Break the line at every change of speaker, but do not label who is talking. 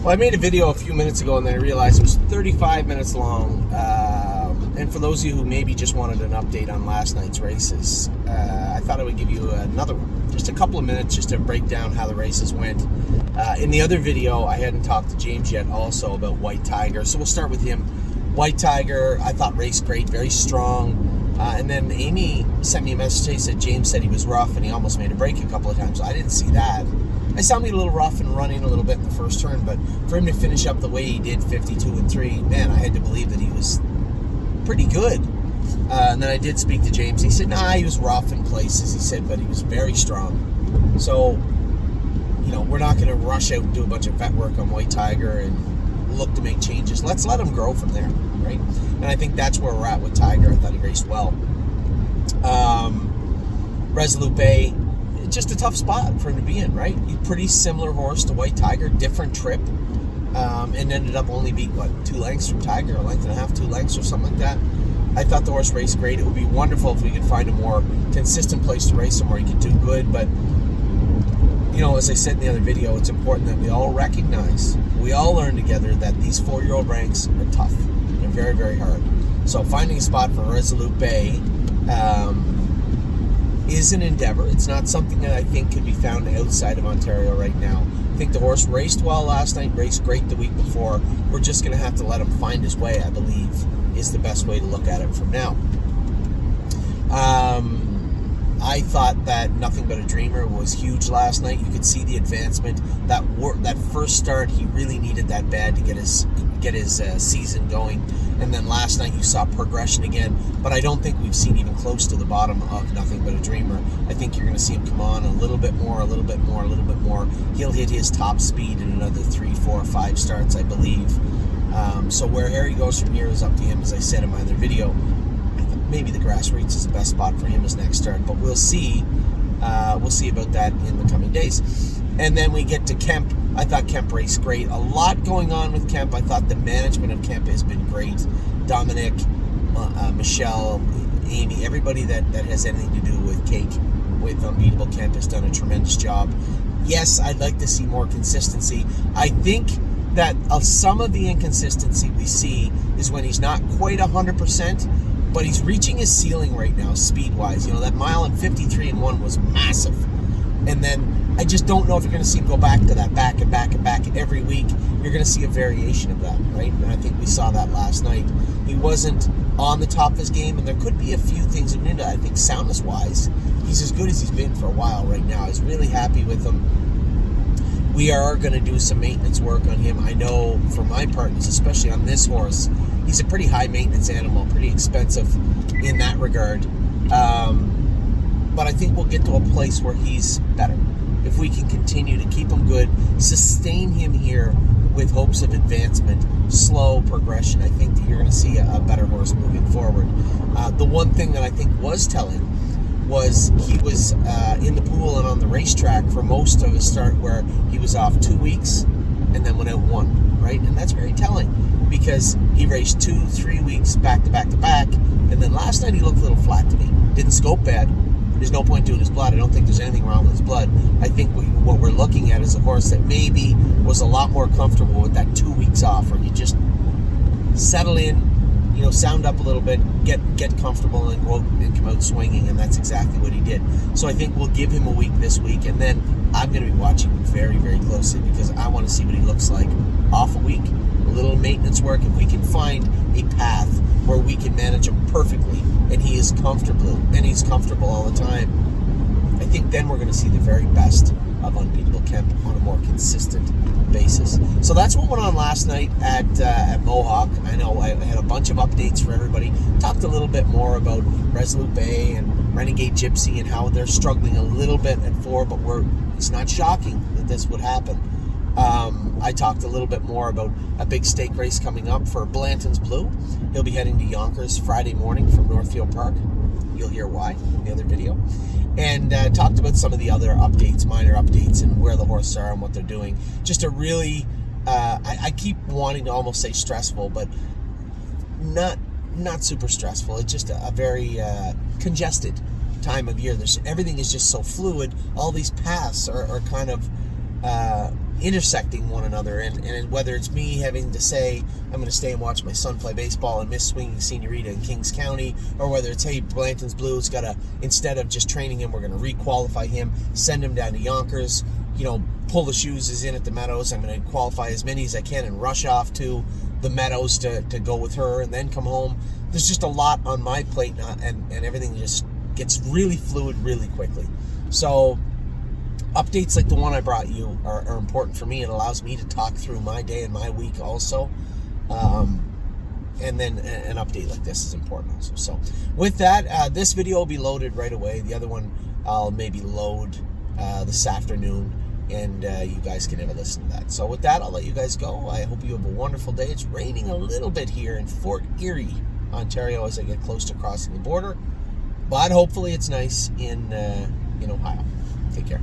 Well, I made a video a few minutes ago and then I realized it was 35 minutes long. And for those of you who maybe just wanted an update on last night's races, I thought I would give you another one. Just a couple of minutes just to break down how the races went. In the other video, I hadn't talked to James yet also about White Tiger. So we'll start with him. White Tiger, I thought raced great, very strong. And then Amy sent me a message. She said James said he was rough and he almost made a break a couple of times. I didn't see that. I saw him get a little rough and running a little bit in the first turn, but for him to finish up the way he did, 52-3, man, I had to believe that he was pretty good. And then I did speak to James. He said, he was rough in places, he said, but he was very strong. So, we're not going to rush out and do a bunch of vet work on White Tiger and look to make changes. Let's let him grow from there, right? And I think that's where we're at with Tiger. I thought he raced well. Resolute Bay, just a tough spot for him to be in, right? Pretty similar horse to White Tiger, different trip, and ended up only beat, 2 lengths from Tiger, a length and a half, 2 lengths or something like that. I thought the horse raced great. It would be wonderful if we could find a more consistent place to race him where he could do good, but, as I said in the other video, it's important that we all recognize, we all learn together that these 4-year-old ranks are tough. They're very, very hard. So finding a spot for Resolute Bay, is an endeavor. It's not something that I think could be found outside of Ontario right now. I think the horse raced well last night, raced great the week before. We're just going to have to let him find his way, I believe, is the best way to look at it from now. I thought that Nothing But a Dreamer was huge last night. You could see the advancement. That first start, he really needed that bad to get his season going. And then last night you saw progression again, but I don't think we've seen even close to the bottom of Nothing But a Dreamer. I think you're going to see him come on a little bit more. He'll hit his top speed in another 3, 4, 5 starts, I believe. So where Harry goes from here is up to him, as I said in my other video. Maybe the Grassroots is the best spot for him as next start, but we'll see. We'll see about that in the coming days. And then we get to Kemp. I thought Kemp raced great. A lot going on with Kemp. I thought the management of Kemp has been great. Dominic, Michelle, Amy, everybody that has anything to do with Cake, with Unbeatable Kemp has done a tremendous job. Yes, I'd like to see more consistency. I think that some of the inconsistency we see is when he's not quite 100%, but he's reaching his ceiling right now, speed-wise. That mile in 53-1 was massive. And then I just don't know if you're going to see him go back to that, back every week. You're going to see a variation of that, right? And I think we saw that last night. He wasn't on the top of his game, and there could be a few things in it. I think soundness-wise, he's as good as he's been for a while right now. I was really happy with him. We are going to do some maintenance work on him. I know for my partners, especially on this horse, he's a pretty high-maintenance animal, pretty expensive in that regard. But I think we'll get to a place where he's better. If we can continue to keep him good, sustain him here with hopes of advancement, slow progression, I think that you're going to see a better horse moving forward. The one thing that I think was telling was he was in the pool and on the racetrack for most of his start, where he was off 2 weeks and then went out 1, right? And that's very telling, because he raced 2-3 weeks back to back, and then last night he looked a little flat to me. Didn't scope bad. There's no point doing his blood. I don't think there's anything wrong with his blood. I think what we're looking at is a horse that maybe was a lot more comfortable with that 2 weeks off, where you just settle in, sound up a little bit, get comfortable, and go out and come out swinging, and that's exactly what he did. So I think we'll give him a week this week, and then I'm going to be watching him very, very closely, because I want to see what he looks like off a week. A little maintenance work. If we can find a path where we can manage him perfectly, and he's comfortable all the time, I think then we're going to see the very best of Unbeatable Kemp on a more consistent basis. So that's what went on last night at Mohawk. I know I had a bunch of updates for everybody. Talked a little bit more about Resolute Bay and Renegade Gypsy and how they're struggling a little bit at 4, but it's not shocking that this would happen. I talked a little bit more about a big stake race coming up for Blanton's Blue. He'll be heading to Yonkers Friday morning from Northfield Park. You'll hear why in the other video. And talked about some of the other updates, minor updates, and where the horses are and what they're doing. Just a really, I keep wanting to almost say stressful, but not super stressful. It's just a very congested time of year. Everything is just so fluid. All these paths are kind of intersecting one another, and whether it's me having to say I'm going to stay and watch my son play baseball and miss swinging Senorita in Kings County, or whether it's, hey, Blanton's Blues got to, instead of just training him, we're going to re-qualify him, send him down to Yonkers, pull the shoes is in at the Meadows, I'm going to qualify as many as I can and rush off to the Meadows to go with her and then come home. There's just a lot on my plate, and everything just gets really fluid really quickly. So updates like the one I brought you are important for me. It allows me to talk through my day and my week also. And then an update like this is important also. So with that, this video will be loaded right away. The other one I'll maybe load this afternoon, and you guys can have a listen to that. So with that, I'll let you guys go. I hope you have a wonderful day. It's raining a little bit here in Fort Erie, Ontario, as I get close to crossing the border. But hopefully it's nice in Ohio. Take care.